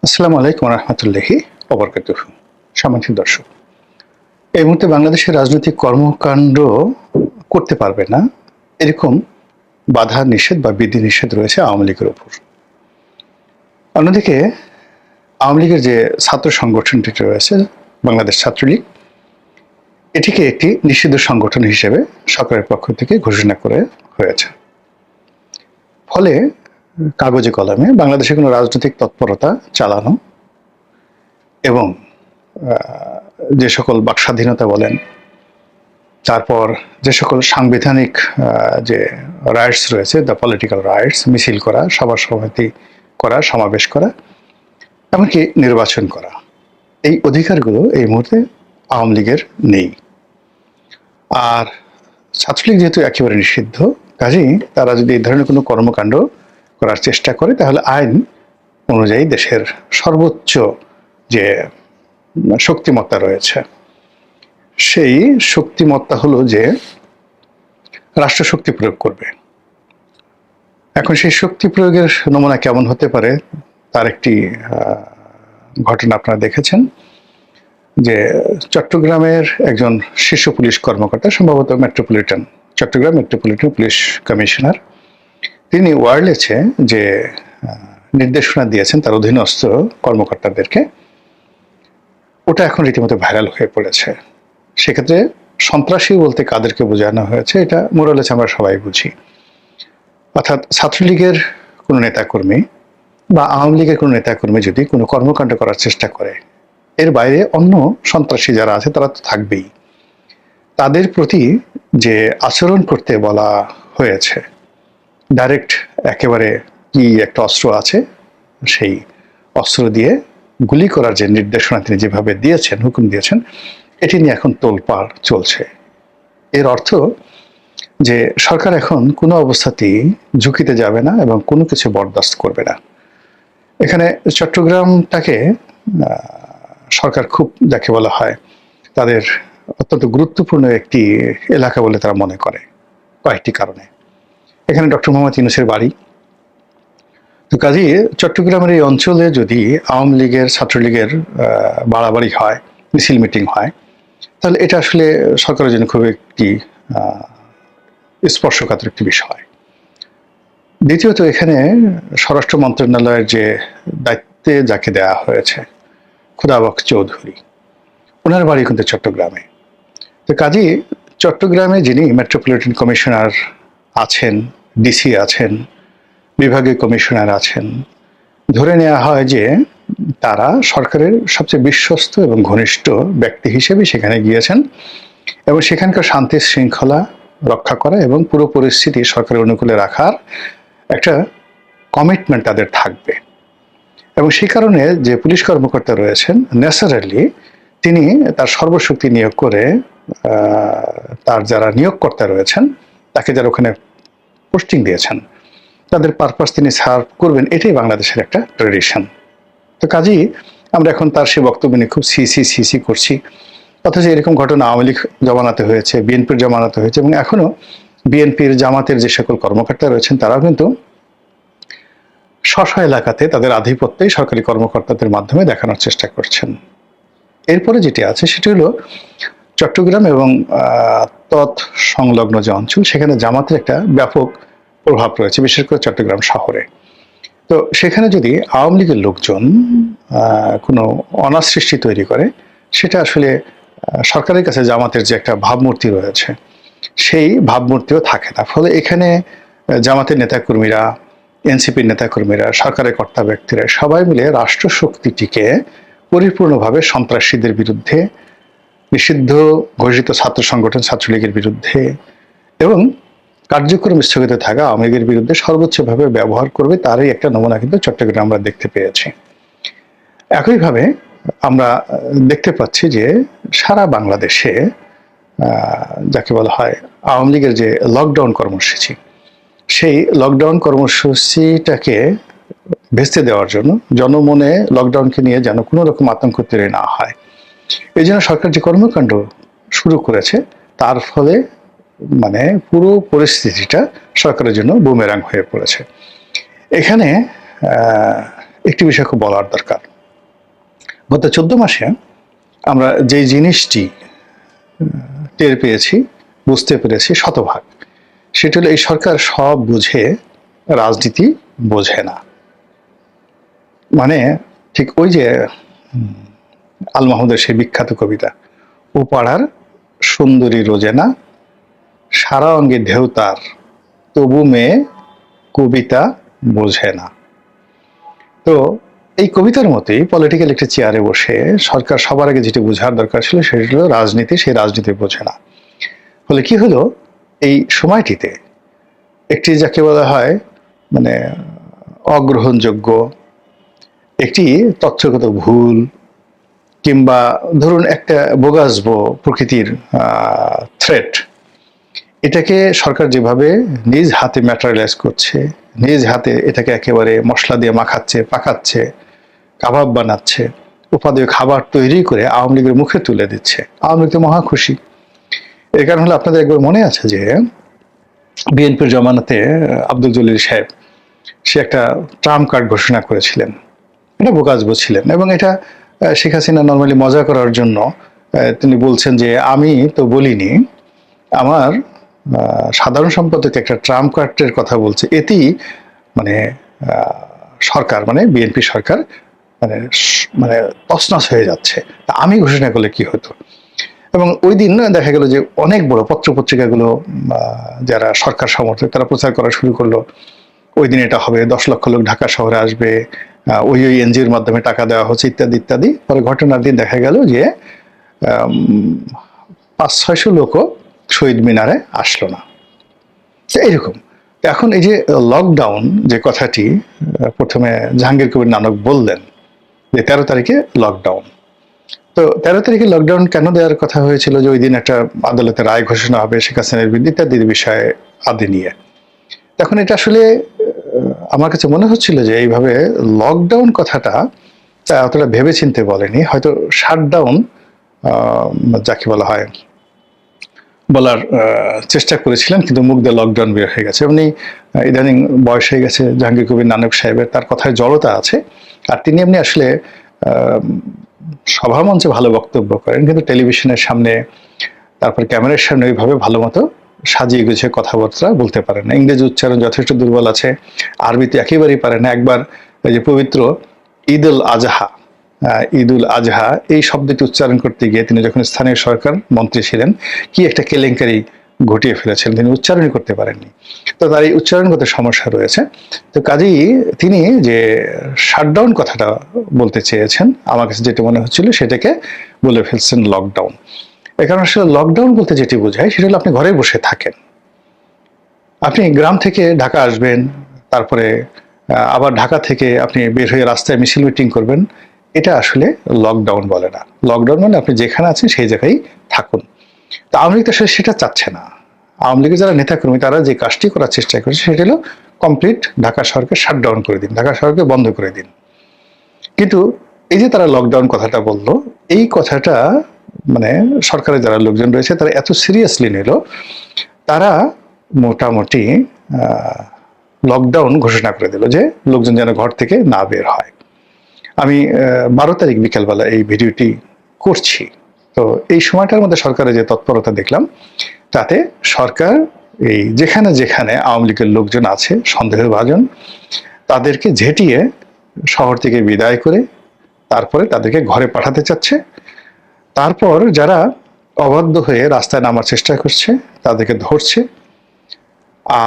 আসসালামু আলাইকুম রহমতুল্লাহি ওবরকাতুহু। সম্মানিত দর্শক, এই মুহূর্তে বাংলাদেশের রাজনৈতিক কর্মকাণ্ড করতে পারবে না এরকম বাধা নিষেধ বা বিধি নিষেধ রয়েছে আওয়ামী লীগের উপর। অন্যদিকে আওয়ামী লীগের যে ছাত্র সংগঠনটি রয়েছে বাংলাদেশ ছাত্রলীগ, এটিকে একটি নিষিদ্ধ সংগঠন হিসেবে সরকারের পক্ষ থেকে ঘোষণা করে হয়েছে। ফলে কাগজে কলমে বাংলাদেশে কোনো রাজনৈতিক তৎপরতা চালানো এবং যে সকল বাক স্বাধীনতা বলেন, তারপর যে সকল সাংবিধানিক যে রাইটস রয়েছে, দ্য পলিটিক্যাল রাইটস, মিছিল করা, সভা সমিতি করা, সমাবেশ করা, এমনকি নির্বাচন করা, এই অধিকারগুলো এই মুহূর্তে আওয়ামী লীগের নেই। আর ছাত্রলীগ যেহেতু একেবারে নিষিদ্ধ, কাজেই তারা যদি এই ধরনের কোনো কর্মকাণ্ড করার চেষ্টা করে তাহলে আইন অনুযায়ী দেশের সর্বোচ্চ যে শক্তিমত্তা রয়েছে, সেই শক্তিমত্তা হলো যে রাষ্ট্রশক্তি প্রয়োগ করবে। এখন সেই শক্তি প্রয়োগের নমুনা কেমন হতে পারে তার একটি ঘটনা আপনারা দেখেছেন যে চট্টগ্রামের একজন শীর্ষ পুলিশ কর্মকর্তা, সম্ভবত চট্টগ্রাম মেট্রোপলিটন পুলিশ কমিশনার, তিনি ওয়্যারলেসে যে নির্দেশনা দিয়েছেন তার অধীনস্থ কর্মকর্তাদেরকে, ওটা এখন রীতিমতো ভাইরাল হয়ে পড়েছে। সেক্ষেত্রে সন্ত্রাসী বলতে কাদেরকে বোঝানো হয়েছে এটা মোরালেস আমরা সবাই বুঝি। অর্থাৎ ছাত্রলীগের কোনো নেতাকর্মী বা আওয়ামী লীগের কোনো নেতাকর্মী যদি কোনো কর্মকাণ্ড করার চেষ্টা করে, এর বাইরে অন্য সন্ত্রাসী যারা আছে তারা তো থাকবেই। তাদের প্রতি যে আচরণ করতে বলা হয়েছে, ডাইরেক্ট একেবারে কি একটা অস্ত্র আছে, সেই অস্ত্র দিয়ে গুলি করার যে নির্দেশনা তিনি যেভাবে দিয়েছেন, হুকুম দিয়েছেন, এটি নিয়ে এখন তোলপাড় চলছে। এর অর্থ যে সরকার এখন কোনো অবস্থাতেই ঝুঁকিতে যাবে না এবং কোনো কিছু বরদাস্ত করবে না। এখানে চট্টগ্রামটাকে সরকার খুব, যাকে বলা হয়, তাদের অত্যন্ত গুরুত্বপূর্ণ একটি এলাকা বলে তারা মনে করে কয়েকটি কারণে। এখানে ডক্টর মোহাম্মদ ইউনূসের বাড়ি। তো কাজেই চট্টগ্রামের এই অঞ্চলে যদি আওয়ামী লীগের ছাত্রলীগের বাড়াবাড়ি হয়, মিছিল মিটিং হয়, তাহলে এটা আসলে সরকারের জন্য খুব একটি স্পর্শকাতর একটি বিষয়। দ্বিতীয়ত, এখানে স্বরাষ্ট্র মন্ত্রণালয়ের যে দায়িত্বে যাকে দেওয়া হয়েছে, খুদাবক চৌধুরী, ওনার বাড়ি কিন্তু চট্টগ্রামে। তো কাজেই চট্টগ্রামে যিনি মেট্রোপলিটন কমিশনার আছেন, ডিসি আছেন, বিভাগীয় কমিশনার আছেন, ধরে নেওয়া হয় যে তারা সরকারের সবচেয়ে বিশ্বস্ত এবং ঘনিষ্ঠ ব্যক্তি হিসেবে সেখানে গিয়েছেন এবং সেখানকার শান্তি শৃঙ্খলা রক্ষা করা এবং পুরো পরিস্থিতি সরকারের অনুকূলে রাখার একটা কমিটমেন্ট তাদের থাকবে। এবং সেই কারণে যে পুলিশ কর্মকর্তা রয়েছেন, ন্যাচারালি তিনি তার সর্বশক্তি নিয়োগ করে তার যারা নিয়োগকর্তা রয়েছেন, তাকে যারা ওখানে পোস্টিং দিয়েছেন, তাদের পারপাস তিনি সার্ভ করবেন, এটাই বাংলাদেশের একটা ট্রেডিশন। তো কাজেই আমরা এখন তার সেই বক্তব্য নিয়ে খুব সিসি করছি, অথচ এরকম ঘটনা আওয়ামী লীগ জমানাতে হয়েছে, বিএনপির জমানাতে হয়েছে, এবং এখনো বিএনপির জামাতের যে সকল কর্মকর্তা রয়েছেন তারাও কিন্তু স্ব এলাকাতে তাদের আধিপত্যই সরকারি কর্মকর্তাদের মাধ্যমে দেখানোর চেষ্টা করছেন। এরপরে যেটি আছে সেটি হলো চট্টগ্রাম এবং তৎ সংলগ্ন যে অঞ্চল, সেখানে জামাতের একটা ব্যাপক প্রভাব রয়েছে, বিশেষ করে চট্টগ্রাম শহরে। তো সেখানে যদি আওয়ামী লীগের লোকজন কোনো অনাসৃষ্টি তৈরি করে, সেটা আসলে সরকারের কাছে জামাতের যে একটা ভাবমূর্তি রয়েছে, সেই ভাবমূর্তিও থাকে না। ফলে এখানে জামাতের নেতাকর্মীরা, এনসিপির নেতাকর্মীরা, সরকারের কর্তা ব্যক্তিরা সবাই মিলে রাষ্ট্রশক্তিটিকে পরিপূর্ণভাবে সন্ত্রাসীদের বিরুদ্ধে, নিষিদ্ধ ঘোষিত ছাত্র সংগঠন ছাত্রলীগের বিরুদ্ধে এবং কার্যক্রম স্থগিত থাকা আওয়ামী লীগের বিরুদ্ধে সর্বোচ্চভাবে ব্যবহার করবে, তারই একটা নমুনা কিন্তু চট্টগ্রামে আমরা দেখতে পেয়েছি। একইভাবে আমরা দেখতে পাচ্ছি যে সারা বাংলাদেশে যাকে বলা হয় আওয়ামী লীগের যে লকডাউন কর্মসূচি, সেই লকডাউন কর্মসূচিটাকে ভেস্তে দেওয়ার জন্য, জনমনে লকডাউনকে নিয়ে যেন কোনো রকম আতঙ্ক তৈরি না হয়, এই জন্য সরকার যে কর্মকাণ্ড শুরু করেছে, তার ফলে মানে পুরো পরিস্থিতিটা সরকারের জন্য বুমেরাং হয়ে পড়েছে। এখানে একটি বিষয় খুব বলার দরকার। গত 14 মাসে আমরা যে জিনিসটি টের পেয়েছি, বুঝতে পেরেছি শতভাগ, সেটা হলো এই সরকার সব বুঝে, রাজনীতি বোঝে না। মানে ঠিক ওই যে আল মাহমুদের সেই বিখ্যাত কবিতা, ও পাড়ার সুন্দরী রোজেনা, সারা অঙ্গে ঢেউ তার, তবু মেয়ে কবিতা বোঝে না। তো এই কবিতার মতোই পলিটিক্যাল একটি চেয়ারে বসে সরকার সবার আগে যেটি বোঝার দরকার ছিল সেটা হলো রাজনীতি, সেই রাজনীতি বোঝে না। ফলে কি হলো, এই সময়টিতে একটি যাকে বলা হয় মানে অগ্রহণযোগ্য একটি তথ্যগত ভুল, কিংবা ধরুন একটা বোগাসবো প্রকৃতির থ্রেট, এটাকে সরকার যেভাবে নিজ হাতে ম্যাটেরিয়ালাইজ করছে, নিজ হাতে এটাকে একেবারে মশলা দিয়ে মাখাচ্ছে, পাকাচ্ছে, কাবাব বানাচ্ছে, উপাদেয় খাবার তৈরি করে আওয়ামী লীগের মুখে তুলে দিচ্ছে। আওয়ামী লীগ তো মহা খুশি। এর কারণ হলো, আপনাদের একবার মনে আছে যে বিএনপির জমানাতে আব্দুল জলিল সাহেব সে একটা ট্রাম্প কার্ড ঘোষণা করেছিলেন। এটা বোকাজবো ছিলেন, এবং এটা শেখ হাসিনা নর্মালি মজা করার জন্য তিনি বলছেন যে আমি তো বলিনি, আমার সাধারণ সম্পাদক একটা ট্রাম্প কার্ডের কথা বলছে, এতেই মানে সরকার মানে বিএনপি সরকার মানে মানে তছনছ হয়ে যাচ্ছে, তা আমি ঘোষণা করলে কি হতো। এবং ওই দিন দেখা গেল যে অনেক বড় পত্রপত্রিকাগুলো যারা সরকার সমর্থক তারা প্রচার করা শুরু করলো, ওই দিন এটা হবে, 10 লক্ষ লোক ঢাকা শহরে আসবে, ওই এনজিওর মাধ্যমে টাকা দেওয়া হচ্ছে, ইত্যাদি ইত্যাদি। পরে ঘটনার দিন দেখা গেল যে 500-600 লোকও শহীদ মিনারে আসলো না। এইরকম এখন এই যে লকডাউন যে কথাটি প্রথমে জাহাঙ্গীর কবির নানক বললেন যে 13 তারিখে লকডাউন, তো 13 তারিখে লকডাউন কেন দেওয়ার কথা হয়েছিল, যে ওই দিন একটা আদালতের রায় ঘোষণা হবে শেখ হাসিনার বিরুদ্ধে ইত্যাদি বিষয়ে আদি নিয়ে। তখন এটা আসলে আমার কাছে মনে হচ্ছিল যে এইভাবে লকডাউন কথাটা অতটা ভেবে চিনতে বলেনি, হয়তো শাটডাউন যাকে বলা হয় বলার চেষ্টা করেছিলেন, কিন্তু মুখ দিয়ে লকডাউন বের হয়ে গেছে। এমনি ইদানিং বয়স হয়ে গেছে জাহাঙ্গীর কবির নানক সাহেবের, তার কথায় জড়তা আছে, আর তিনি এমনি আসলে সভা মঞ্চে ভালো বক্তব্য করেন, কিন্তু টেলিভিশনের সামনে তারপর ক্যামেরার সামনে ওইভাবে ভালো মতো সাজিয়ে গুছিয়ে কথাবার্তা বলতে পারেন না। ইংরেজি উচ্চারণ যথেষ্ট দুর্বল আছে, আরবিতে একেবারেই পারে না। একবার এই যে পবিত্র ঈদুল আজহা, ঈদুল আজহা এই শব্দটি উচ্চারণ করতে গিয়ে তিনি যখন স্থানীয় সরকার মন্ত্রী ছিলেন, কি একটা কেলেঙ্কারি ঘটিয়ে ফেলেছেন, তিনি উচ্চারণই করতে পারেননি। তো তার এই উচ্চারণগত সমস্যা রয়েছে। তো কাজেই তিনি যে শাটডাউন কথাটা বলতে চেয়েছেন, আমার কাছে যেটা মনে হচ্ছিল সেটাকে বলে ফেলছেন লকডাউন। এই কারণে আসলে লকডাউন বলতে যেটি বোঝায় সেটা হলো আপনি ঘরে বসে থাকেন, আপনি গ্রাম থেকে ঢাকা আসবেন, তারপরে আবার ঢাকা থেকে আপনি বের হয়ে রাস্তায় মিছিল মিটিং করবেন, এটা আসলে লকডাউন বলে না। লকডাউন মানে আপনি যেখানে আছেন সেই জায়গায় থাকুন। তা আওয়ামী লীগ আসলে সেটা চাচ্ছে না। আওয়ামী লীগের যারা নেতাকর্মী তারা যে কাজটি করার চেষ্টা করছে সেটা হলো কমপ্লিট ঢাকা শহরকে শাটডাউন করে দিন, ঢাকা শহরকে বন্ধ করে দিন। কিন্তু এই যে তারা লকডাউন কথাটা বললো, এই কথাটা মানে সরকারের যারা লোকজন রয়েছে তারা এত সিরিয়াসলি নিল, তারা মোটামুটি লকডাউন ঘোষণা করে দিল যে লোকজন যেন ঘর থেকে না বের হয়। আমি 12 তারিখ বিকেলবেলা এই ভিডিওটি করছি, তো এই সময়টার মধ্যে সরকারের যে তৎপরতা দেখলাম, তাতে সরকার এই যেখানে যেখানে আওয়ামী লীগের লোকজন আছে সন্দেহভাজন, তাদেরকে ঝেঁটিয়ে শহর থেকে বিদায় করে তারপরে তাদেরকে ঘরে পাঠাতে চাচ্ছে। তারপর যারা অবাধ্য হয়ে রাস্তায় নামার চেষ্টা করছে তাদেরকে ধরছে,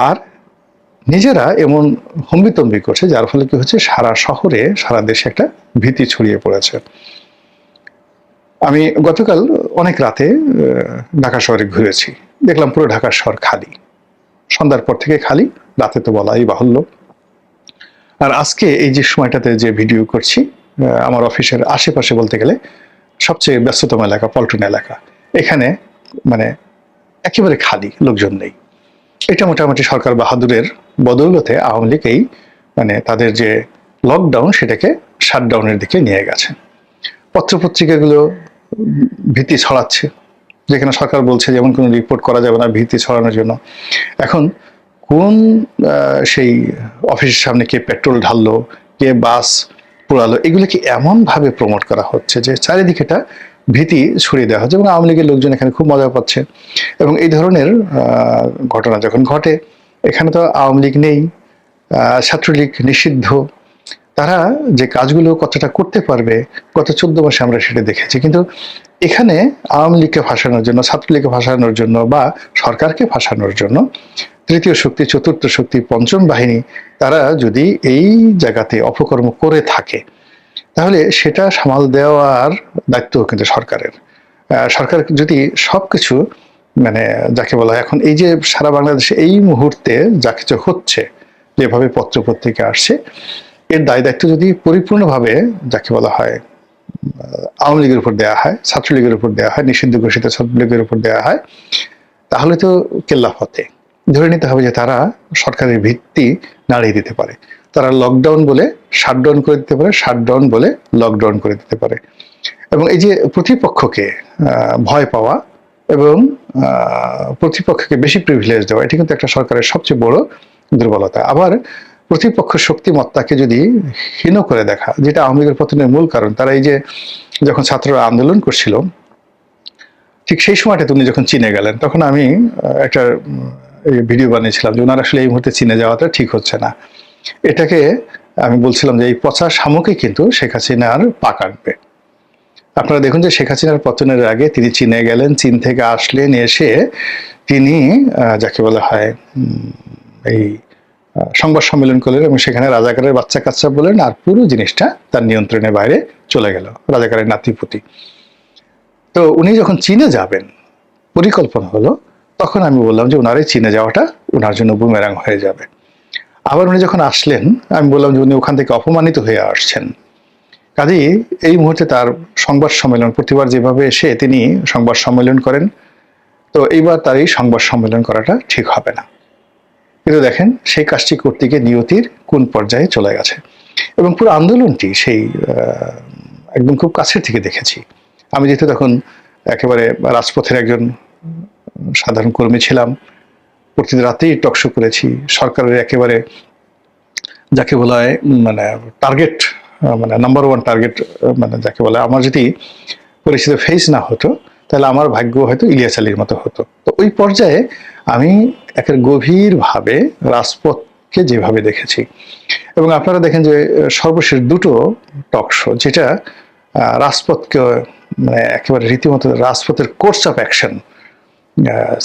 আর নিজেরা এমন হম্বিতম্বি করছে যার ফলে কি হচ্ছে, সারা শহরে সারা দেশে একটা ভীতি ছড়িয়ে পড়েছে। আমি গতকাল অনেক রাতে ঢাকা শহরে ঘুরেছি, দেখলাম পুরো ঢাকা শহর খালি, সন্ধ্যার পর থেকে খালি, রাতে তো বলাই বাহুল্য। আর আজকে এই যে সময়টাতে যে ভিডিও করছি, আমার অফিসের আশেপাশে বলতে গেলে সবচেয়ে ব্যস্ততম এলাকা পল্টন এলাকা, এখানে মানে একেবারে খালি, লোকজন নেই। এটা মোটামুটি সরকার বাহাদুরের বদৌলতে আওয়ামী লীগ এই মানে তাদের যে লকডাউন সেটাকে শাটডাউনের দিকে নিয়ে গেছে। পত্রপত্রিকাগুলো ভীতি ছড়াচ্ছে, যেখানে সরকার বলছে যেমন কোনো রিপোর্ট করা যাবে না ভীতি ছড়ানোর জন্য। এখন কোন সেই অফিসের সামনে কে পেট্রোল ঢাললো, কে বাস পোড়ালো, এগুলোকে এমনভাবে প্রমোট করা হচ্ছে যে চারিদিকে এটা ভীতি ছড়িয়ে দেওয়া হচ্ছে এবং আওয়ামী লীগের লোকজন এখানে খুব মজা পাচ্ছে। এবং এই ধরনের ঘটনা যখন ঘটে, এখানে তো আওয়ামী লীগ নেই, ছাত্রলীগ নিষিদ্ধ, তারা যে কাজগুলো কতটা করতে পারবে গত 14 মাসে আমরা সেটা দেখেছি। কিন্তু এখানে আওয়ামী লীগকে ফাঁসানোর জন্য, ছাত্রলীগকে ফাঁসানোর জন্য বা সরকারকে ফাঁসানোর জন্য তৃতীয় শক্তি, চতুর্থ শক্তি, পঞ্চম বাহিনী তারা যদি এই জায়গাতে অপকর্ম করে থাকে, তাহলে সেটা সামাল দেওয়ার দায়িত্ব কিন্তু সরকারের। সরকার যদি সবকিছু মানে যাকে বলা হয় এখন এই যে সারা বাংলাদেশে এই মুহূর্তে যা কিছু হচ্ছে, যেভাবে পত্রপত্রিকা আসছে, এর দায় দায়িত্ব যদি পরিপূর্ণভাবে যাকে বলা হয় আওয়ামী লীগের উপর দেওয়া হয়, ছাত্রলীগের উপর দেওয়া হয়, নিষিদ্ধ ঘোষিত ছাত্রলীগের উপর দেওয়া হয়, তাহলে তো কেল্লাফতে ধরে নিতে হবে যে তারা সরকারের ভিত্তি নাড়িয়ে দিতে পারে। তারা লকডাউন বলে শাটডাউন করে দিতে পারে, শাটডাউন বলে লকডাউন করে দিতে পারে। এবং এই যে প্রতিপক্ষকে ভয় পাওয়া এবং প্রতিপক্ষকে বেশি প্রিভিলেজ দেওয়া, এটি কিন্তু একটা সরকারের সবচেয়ে বড় দুর্বলতা। আবার প্রতিপক্ষ শক্তিমত্তাকে যদি হীন করে দেখা, যেটা আওয়ামী লীগের পতনের মূল কারণ। তারা এই যে যখন ছাত্ররা আন্দোলন করছিল, ঠিক সেই সময়টা উনি যখন চীনে গেলেন, তখন আমি একটা ভিডিও বানিয়েছিলাম যে ওনার আসলে এই মুহূর্তে চীনে যাওয়াটা ঠিক হচ্ছে না। এটাকে আমি বলছিলাম যে এই পচা শামুকই কিন্তু শেখ হাসিনার পা কাটবে। আপনারা দেখুন যে শেখ হাসিনার পতনের আগে তিনি চীনে গেলেন, চীন থেকে আসলেন, এসে তিনি যাকে বলা হয় এই সংবাদ সম্মেলন করলেন এবং সেখানে রাজাকারের বাচ্চা কাচ্চা বলেন, আর পুরো জিনিসটা তার নিয়ন্ত্রণের বাইরে চলে গেল, রাজাকারের নাতিপুতি। তো উনি যখন চীনে যাবেন পরিকল্পনা হলো, তখন আমি বললাম যে ওনার এই চীনে যাওয়াটা ওনার জন্য বুমেরাং হয়ে যাবে। আবার উনি যখন আসলেন, আমি বললাম যে উনি ওখান থেকে অপমানিত হয়ে আসছেন, কাজেই এই মুহূর্তে তার সংবাদ সম্মেলন, প্রতিবার যেভাবে এসে তিনি সংবাদ সম্মেলন করেন, তো এইবার তার এই সংবাদ সম্মেলন করাটা ঠিক হবে না। কিন্তু দেখেন সেই কাজটি করতে গিয়ে নিয়তির কোন পর্যায়ে চলে গেছে। এবং পুরো আন্দোলনটি সেই একদম খুব কাছের থেকে দেখেছি। আমি যেহেতু তখন একেবারে রাজপথের একজন সাধারণ কর্মী ছিলাম, প্রতিদিন রাতেই টকশো করেছি, সরকারের একেবারে যাকে বলা হয় মানে টার্গেট, মানে নাম্বার ওয়ান টার্গেট, মানে যাকে বলে আমার যদি পরিচিত ফেস না হতো তাহলে আমার ভাগ্য হয়তো ইলিয়াস আলীর মতো হতো। তো ওই পর্যায়ে আমি একের গভীরভাবে রাজপথকে যেভাবে দেখেছি, এবং আপনারা দেখেন যে সর্বশেষ দুটো টক শো যেটা রাজপথকে মানে একেবারে রীতিমতো রাজপথের কোর্স অফ অ্যাকশন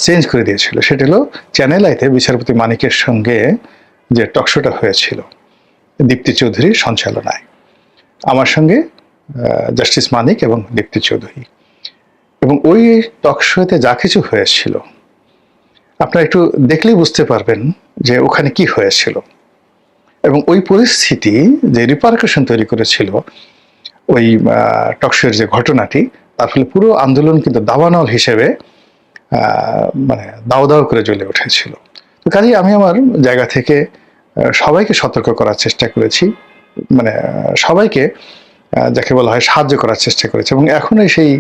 চেঞ্জ করে দিয়েছিল, সেটা হলো চ্যানেল আইতে বিচারপতি মানিকের সঙ্গে যে টকশোটা হয়েছিল দীপ্তি চৌধুরীর সঞ্চালনায়, আমার সঙ্গে জাস্টিস মানিক এবং দীপ্তি চৌধুরী। এবং ওই টকশোতে যা কিছু হয়েছিল আপনারা একটু দেখলেই বুঝতে পারবেন যে ওখানে কি হয়েছিল এবং ওই পরিস্থিতি যে রিপারকাশন তৈরি করেছিল ওই টকশোর যে ঘটনাটি, তার ফলে পুরো আন্দোলন কিন্তু দাবানল হিসেবে মানে দাও দাও করে জ্বলে উঠেছিল। তো কাজেই আমি আমার জায়গা থেকে সবাইকে সতর্ক করার চেষ্টা করেছি, মানে সবাইকে যাকে বলা হয় সাহায্য করার চেষ্টা করেছে। এবং এখনই সেই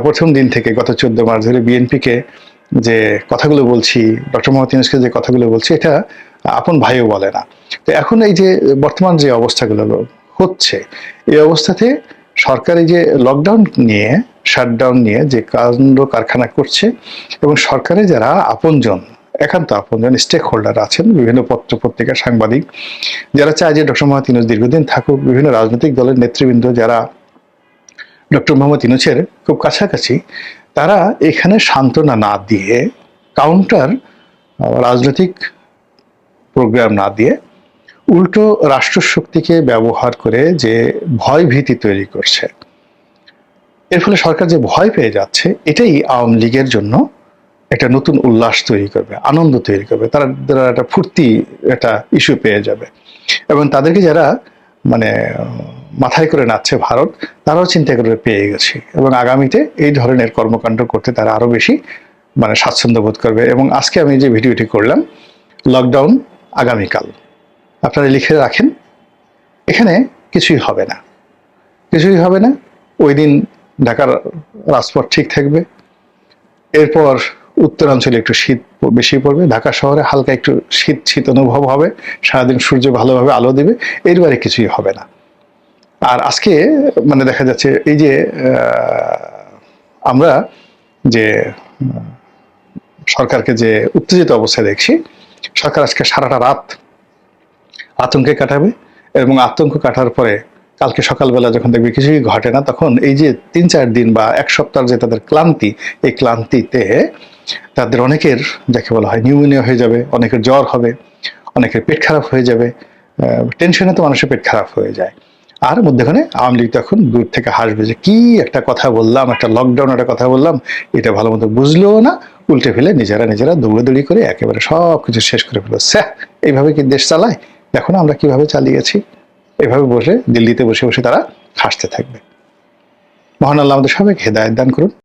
প্রথম দিন থেকে গত 14 মাস ধরে বিএনপিকে যে কথাগুলো বলছি, ডক্টর মোহাম্মদ ইউনূসকে যে কথাগুলো বলছি, এটা আপন ভাইও বলে না। তো এখন এই যে বর্তমান যে অবস্থাগুলো হচ্ছে, এই অবস্থাতে সরকার এই যে লকডাউন নিয়ে, শাটডাউন নিয়ে যে কাণ্ড কারখানা করছে, এবং সরকারে যারা আপনজন, একান্ত আপনজন স্টেক হোল্ডার আছেন, বিভিন্ন পত্র পত্রিকা, সাংবাদিক, যারা চায় যে ডক্টর মোহাম্মদ ইউনূস দীর্ঘদিন থাকুক, বিভিন্ন রাজনৈতিক দলের নেতৃবৃন্দ যারা ডক্টর মোহাম্মদ ইউনূসের খুব কাছাকাছি, তারা এখানে সান্ত্বনা না দিয়ে, কাউন্টার রাজনৈতিক প্রোগ্রাম না দিয়ে, উল্টো রাষ্ট্রশক্তিকে ব্যবহার করে যে ভয় ভীতি তৈরি করছে, এর ফলে সরকার যে ভয় পেয়ে যাচ্ছে, এটাই আওয়ামী লীগের জন্য একটা নতুন উল্লাস তৈরি করবে, আনন্দ তৈরি করবে। তারা একটা ফুর্তি, একটা ইস্যু পেয়ে যাবে, এবং তাদেরকে যারা মানে মাথায় করে নাচছে ভারত, তারাও চিন্তা করে পেয়ে গেছে, এবং আগামীতে এই ধরনের কর্মকাণ্ড করতে তারা আরো বেশি মানে স্বাচ্ছন্দ্য বোধ করবে। এবং আজকে আমি যে ভিডিওটি করলাম, লকডাউন আগামীকাল, আপনারা লিখে রাখেন, এখানে কিছুই হবে না, কিছুই হবে না। ওই দিন ঢাকার রাজপথ ঠিক থাকবে, এরপর উত্তরাঞ্চলে একটু শীত বেশি পড়বে, ঢাকা শহরে হালকা একটু শীত শীত অনুভব হবে, সারাদিন সূর্য ভালোভাবে আলো দেবে, এর বাইরে কিছুই হবে না। আর আজকে মানে দেখা যাচ্ছে এই যে আমরা যে সরকারকে যে উত্তেজিত অবস্থায় দেখছি, সরকার আজকে সারাটা রাত আতঙ্কে কাটাবে, এবং আতঙ্ক কাটার পরে কালকে সকালবেলা যখন দেখবে কিছুই ঘটে না, তখন এই যে ৩-৪ দিন বা ১ সপ্তাহ যে তাদের ক্লান্তি, এই ক্লান্তিতে তাদের অনেকের যাকে বলা হয় নিউমোনিয়া হয়ে যাবে, অনেকের জ্বর হবে, অনেকের পেট খারাপ হয়ে যাবে। টেনশনে তো মানুষের পেট খারাপ হয়ে যায়। আর মধ্যখানে আওয়ামী লীগ তখন দূর থেকে হাসবে যে কি একটা কথা বললাম, একটা লকডাউন একটা কথা বললাম, এটা ভালো মতো বুঝলেও না, উল্টে ফেলে নিজেরা দৌড়াদৌড়ি করে একেবারে সব কিছু শেষ করে ফেলো। স্যাহ, এইভাবে কি দেশ চালায়? দেখো না আমরা কিভাবে চালিয়েছি। এভাবে বসে দিল্লিতে বসে বসে তারা হাসতে থাকবে। মহান আল্লাহ আমাদের সবাইকে হেদায়েত দান করুন।